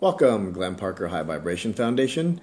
Welcome, Glenn Parker High Vibration Foundation.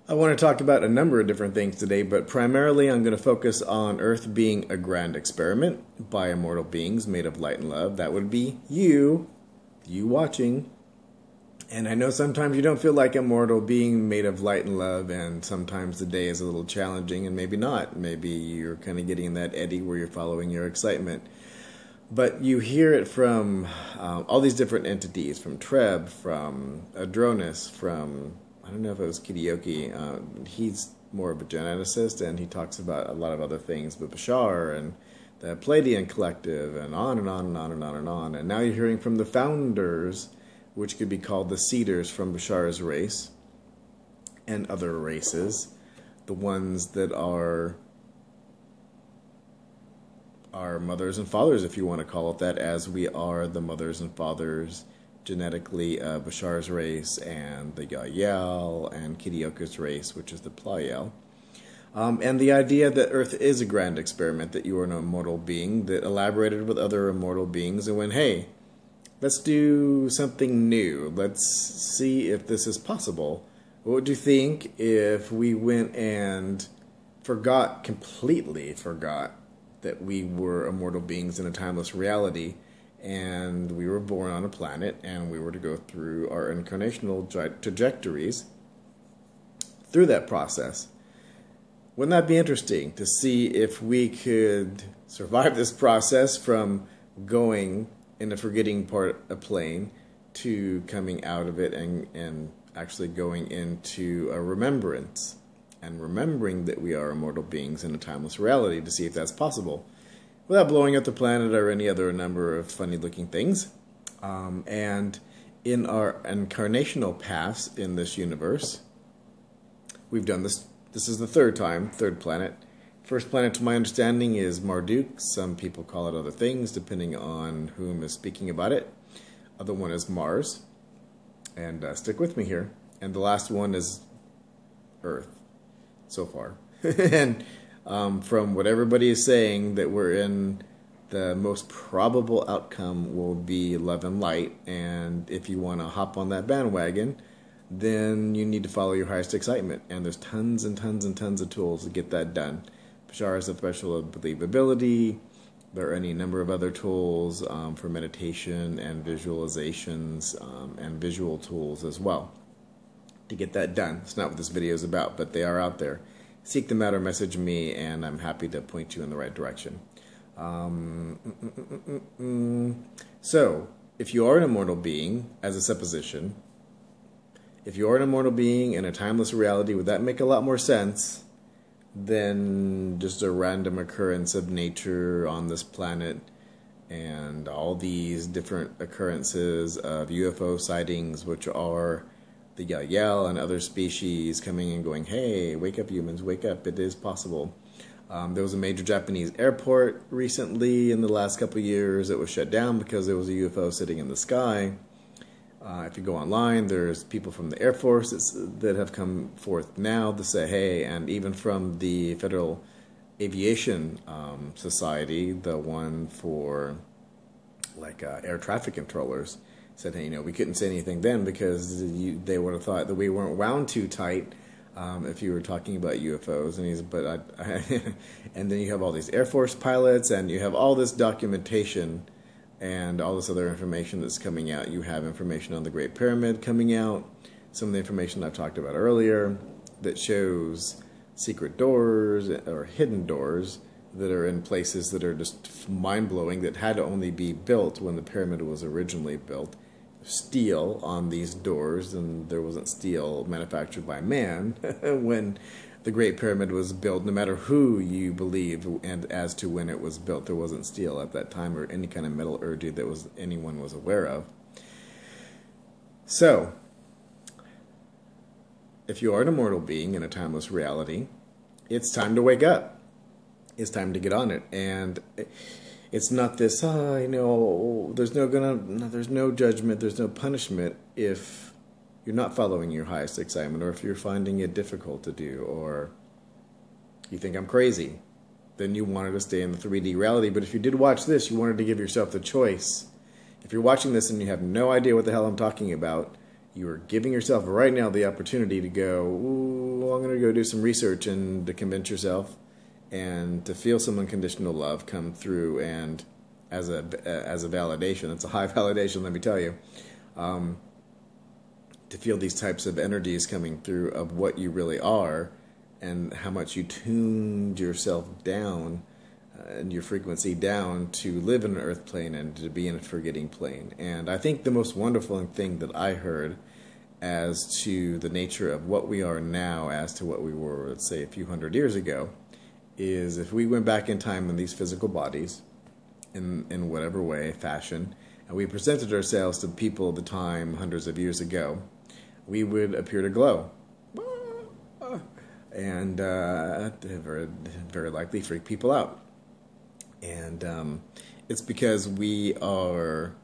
I want to talk about a number of different things today, but primarily I'm going to focus on Earth being a grand experiment by immortal beings made of light and love. That would be you watching. And I know sometimes you don't feel like a mortal being made of light and love, and sometimes the day is a little challenging, and maybe not. Maybe you're kind of getting in that eddy where you're following your excitement. But you hear it from all these different entities, from TReb, from Adronis, from, I don't know if it was Kidioki. He's more of a geneticist, and he talks about a lot of other things, but Bashar and the Pleiadian collective, and on and on and on and on and on. And now you're hearing from the founders, which could be called the seeders from Bashar's race, and other races, the ones that are our mothers and fathers, if you want to call it that, as we are the mothers and fathers genetically of Bashar's race and the YahYel and Kidioka's race, which is the Pleiadian. And the idea that Earth is a grand experiment, that you are an immortal being that elaborated with other immortal beings and went, hey, let's do something new. Let's see if this is possible. What would you think if we went and completely forgot that we were immortal beings in a timeless reality, and we were born on a planet, and we were to go through our incarnational trajectories through that process? Wouldn't that be interesting to see if we could survive this process from going in a forgetting a plane to coming out of it and actually going into a remembrance and remembering that we are immortal beings in a timeless reality, to see if that's possible without blowing up the planet or any other number of funny looking things. And in our incarnational paths in this universe, we've done this. This is the third planet. First planet, to my understanding, is Marduk. Some people call it other things, depending on whom is speaking about it. Other one is Mars. And stick with me here. And the last one is Earth, so far. And from what everybody is saying, that we're in the most probable outcome will be love and light. And if you want to hop on that bandwagon, then you need to follow your highest excitement. And there's tons and tons and tons of tools to get that done. Bashar is the threshold of believability. There are any number of other tools for meditation and visualizations and visual tools as well to get that done. It's not what this video is about, but they are out there. Seek them out or message me, and I'm happy to point you in the right direction. So, if you are an immortal being, as a supposition, if you are an immortal being in a timeless reality, would that make a lot more sense than just a random occurrence of nature on this planet and all these different occurrences of UFO sightings, which are the YahYel and other species coming and going, hey, wake up humans, wake up, it is possible. There was a major Japanese airport recently in the last couple of years that was shut down because there was a UFO sitting in the sky. If you go online, there's people from the Air Force that have come forth now to say, hey, and even from the Federal Aviation Society, the one for like air traffic controllers, said, hey, we couldn't say anything then because they would have thought that we weren't wound too tight if you were talking about UFOs. And and then you have all these Air Force pilots, and you have all this documentation and all this other information that's coming out. You have information on the Great Pyramid coming out, some of the information I've talked about earlier that shows secret doors or hidden doors that are in places that are just mind-blowing, that had to only be built when the pyramid was originally built. Steel on these doors, and there wasn't steel manufactured by man when the Great Pyramid was built. No matter who you believe and as to when it was built, there wasn't steel at that time or any kind of metallurgy that anyone was aware of. So, if you are an immortal being in a timeless reality, it's time to wake up. It's time to get on it. And it's not this, there's no judgment, there's no punishment if you're not following your highest excitement, or if you're finding it difficult to do, or you think I'm crazy. Then you wanted to stay in the 3D reality. But if you did watch this, you wanted to give yourself the choice. If you're watching this and you have no idea what the hell I'm talking about, You are giving yourself right now the opportunity to go, ooh, I'm going to go do some research and to convince yourself and to feel some unconditional love come through, and as a validation, it's a high validation, let me tell you, to feel these types of energies coming through of what you really are and how much you tuned yourself down and your frequency down to live in an earth plane and to be in a forgetting plane. And I think the most wonderful thing that I heard as to the nature of what we are now as to what we were, let's say, a few hundred years ago, is if we went back in time in these physical bodies, in whatever way, fashion, and we presented ourselves to people of the time hundreds of years ago, we would appear to glow. And very, very likely freak people out. And it's because we are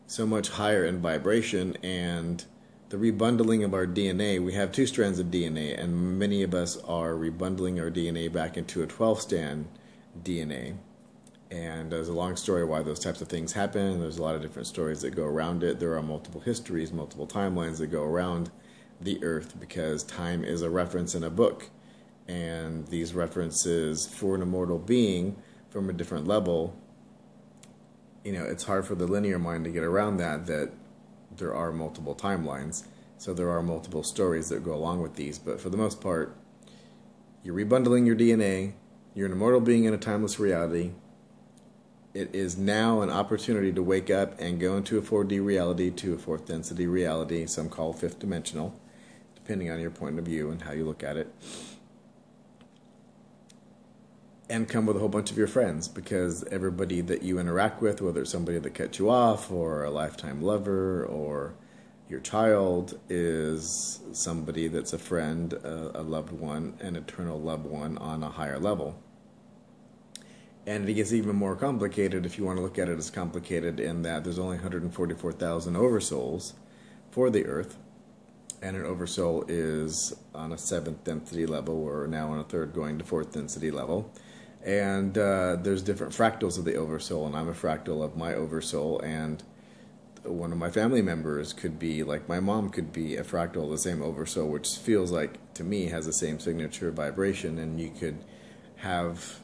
so much higher in vibration, and the rebundling of our DNA, we have 2 strands of DNA, and many of us are rebundling our DNA back into a 12-strand DNA. And there's a long story why those types of things happen. There's a lot of different stories that go around it. There are multiple histories, multiple timelines that go around the earth, because time is a reference in a book. And these references for an immortal being from a different level, it's hard for the linear mind to get around that there are multiple timelines. So there are multiple stories that go along with these. But for the most part, you're rebundling your DNA. You're an immortal being in a timeless reality. It is now an opportunity to wake up and go into a 4D reality, to a 4th density reality, some call 5th dimensional, depending on your point of view and how you look at it. And come with a whole bunch of your friends, because everybody that you interact with, whether it's somebody that cut you off, or a lifetime lover, or your child, is somebody that's a friend, a loved one, an eternal loved one on a higher level. And it gets even more complicated if you want to look at it as complicated, in that there's only 144,000 oversouls for the earth. And an oversoul is on a 7th density level. We're now on a 3rd going to 4th density level. And there's different fractals of the oversoul, and I'm a fractal of my oversoul, and one of my family members could be, like my mom could be, a fractal of the same oversoul, which feels like, to me, has the same signature vibration. And you could have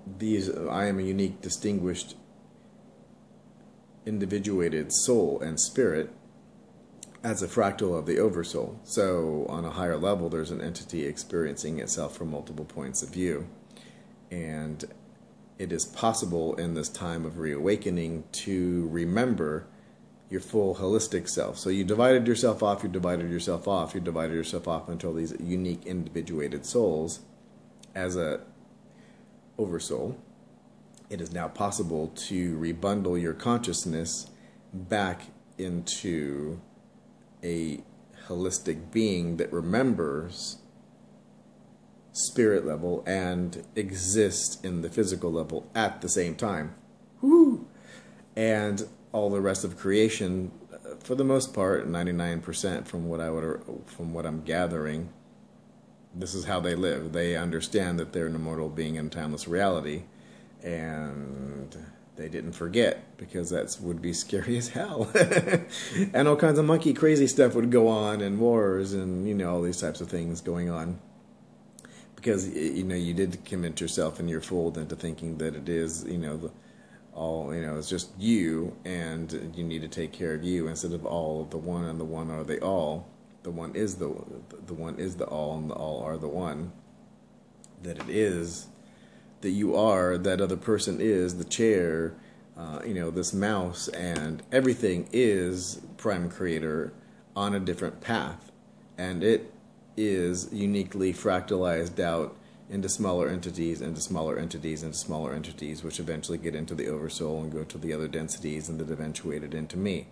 these, I am a unique, distinguished, individuated soul and spirit as a fractal of the oversoul. So on a higher level, there's an entity experiencing itself from multiple points of view. And it is possible in this time of reawakening to remember your full holistic self. So you divided yourself off, you divided yourself off, you divided yourself off until these unique individuated souls as a oversoul. It is now possible to rebundle your consciousness back into a holistic being that remembers spirit level and exists in the physical level at the same time. Woo! And all the rest of creation, for the most part, 99% from what I'm gathering, this is how they live. They understand that they're an immortal being in timeless reality, and they didn't forget, because that would be scary as hell. And all kinds of monkey crazy stuff would go on, and wars, and all these types of things going on. Because you did convince yourself and you're fooled into thinking that it is it's just you, and you need to take care of you instead of all of the one, and the one are the all. The one is the one is the all, and the all are the one. That it is that you are, that other person is the chair, this mouse, and everything is Prime Creator on a different path, and it is uniquely fractalized out into smaller entities, into smaller entities, into smaller entities, which eventually get into the oversoul and go to the other densities, and that eventuated into me.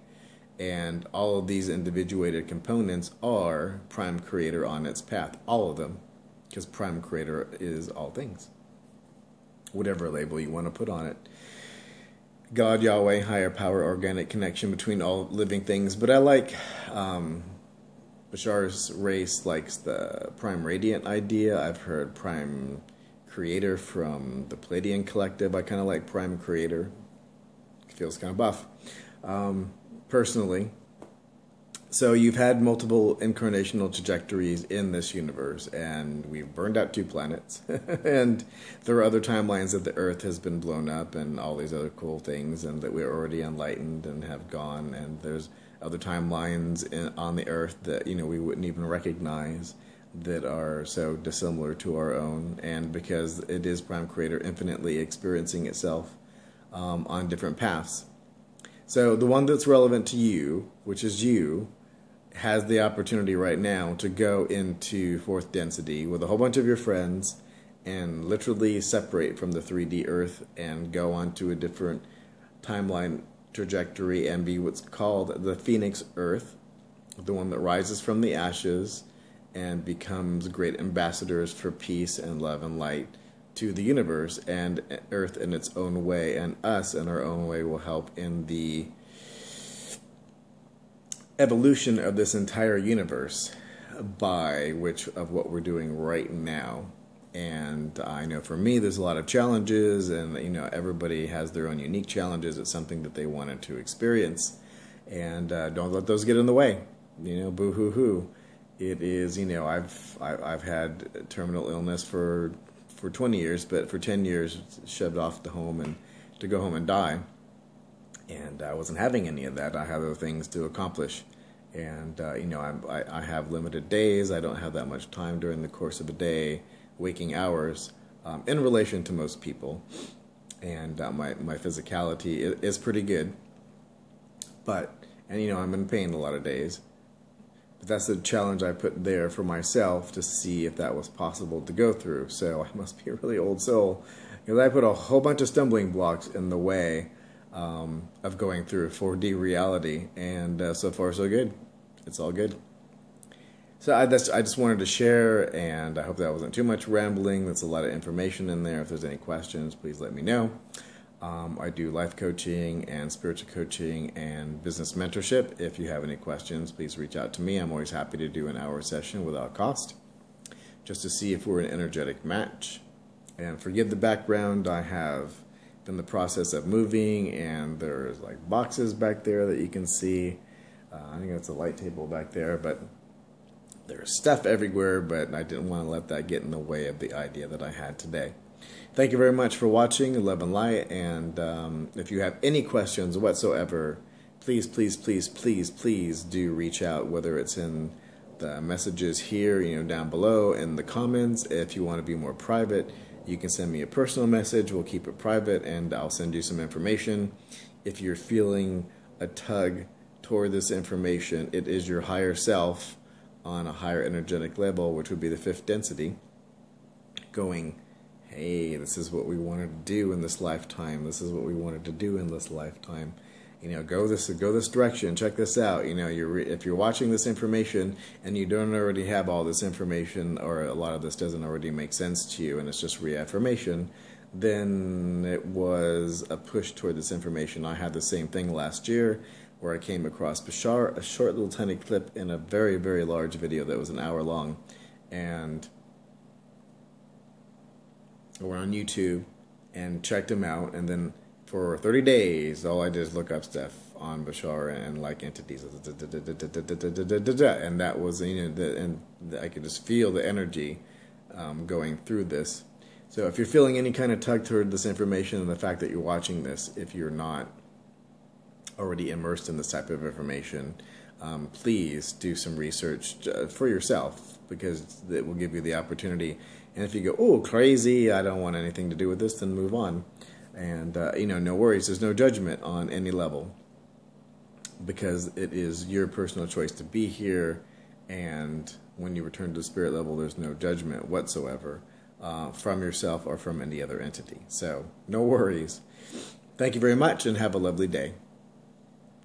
And all of these individuated components are Prime Creator on its path, all of them, because Prime Creator is all things, whatever label you want to put on it. God, Yahweh, higher power, organic connection between all living things. But I like Bashar's race likes the Prime Radiant idea. I've heard Prime Creator from the Pleiadian collective. I kind of like Prime Creator. It feels kind of buff. Personally, So you've had multiple incarnational trajectories in this universe, and we've burned out 2 planets. And there are other timelines that the Earth has been blown up and all these other cool things, and that we're already enlightened and have gone. And there's other timelines on the Earth that, you know, we wouldn't even recognize, that are so dissimilar to our own. And because it is Prime Creator infinitely experiencing itself on different paths. So the one that's relevant to you, which is you, has the opportunity right now to go into 4th density with a whole bunch of your friends and literally separate from the 3D Earth and go onto a different timeline trajectory and be what's called the Phoenix Earth, the one that rises from the ashes and becomes great ambassadors for peace and love and light to the universe, and Earth in its own way, and us in our own way will help in the evolution of this entire universe by which of what we're doing right now. And I know for me there's a lot of challenges, and you know, everybody has their own unique challenges. It's something that they wanted to experience, and don't let those get in the way. You know, boo hoo hoo. It is, you know, I've had terminal illness for 20 years, but for 10 years shoved off to home and to go home and die. And I wasn't having any of that. I had other things to accomplish. And, you know, I have limited days. I don't have that much time during the course of a day, waking hours, in relation to most people. And my physicality is pretty good. And, you know, I'm in pain a lot of days. But that's the challenge I put there for myself to see if that was possible to go through. So I must be a really old soul, because I put a whole bunch of stumbling blocks in the way of going through 4D reality, and so far so good. It's all good. So I just wanted to share, and I hope that wasn't too much rambling. That's a lot of information in there. If there's any questions, please let me know. I do life coaching and spiritual coaching and business mentorship. If you have any questions, please reach out to me. I'm always happy to do an hour session without cost, just to see if we're an energetic match. And forgive the background. I have in the process of moving, and there's like boxes back there that you can see. I think that's a light table back there, but there's stuff everywhere, but I didn't want to let that get in the way of the idea that I had today. Thank you very much for watching Love and Light, and if you have any questions whatsoever, please do reach out, whether it's in the messages here, you know, down below, in the comments. If you want to be more private, you can send me a personal message. We'll keep it private, and I'll send you some information. If you're feeling a tug toward this information, it is your higher self on a higher energetic level, which would be the 5th density, going, hey, this is what we wanted to do in this lifetime. This is what we wanted to do in this lifetime. You know, go this direction. Check this out. You know, if you're watching this information and you don't already have all this information, or a lot of this doesn't already make sense to you, and it's just reaffirmation, then it was a push toward this information. I had the same thing last year, where I came across Bashar, a short little tiny clip in a very, very large video that was an hour long, and I went on YouTube and checked him out, and then for 30 days, all I did is look up stuff on Bashar and like entities, and that was, you know, and I could just feel the energy going through this. So if you're feeling any kind of tug toward this information, and the fact that you're watching this, if you're not already immersed in this type of information, please do some research for yourself, because it will give you the opportunity. And if you go, oh, crazy, I don't want anything to do with this, then move on. And, you know, no worries. There's no judgment on any level, because it is your personal choice to be here. And when you return to the spirit level, there's no judgment whatsoever from yourself or from any other entity. So no worries. Thank you very much, and have a lovely day.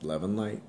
Love and light.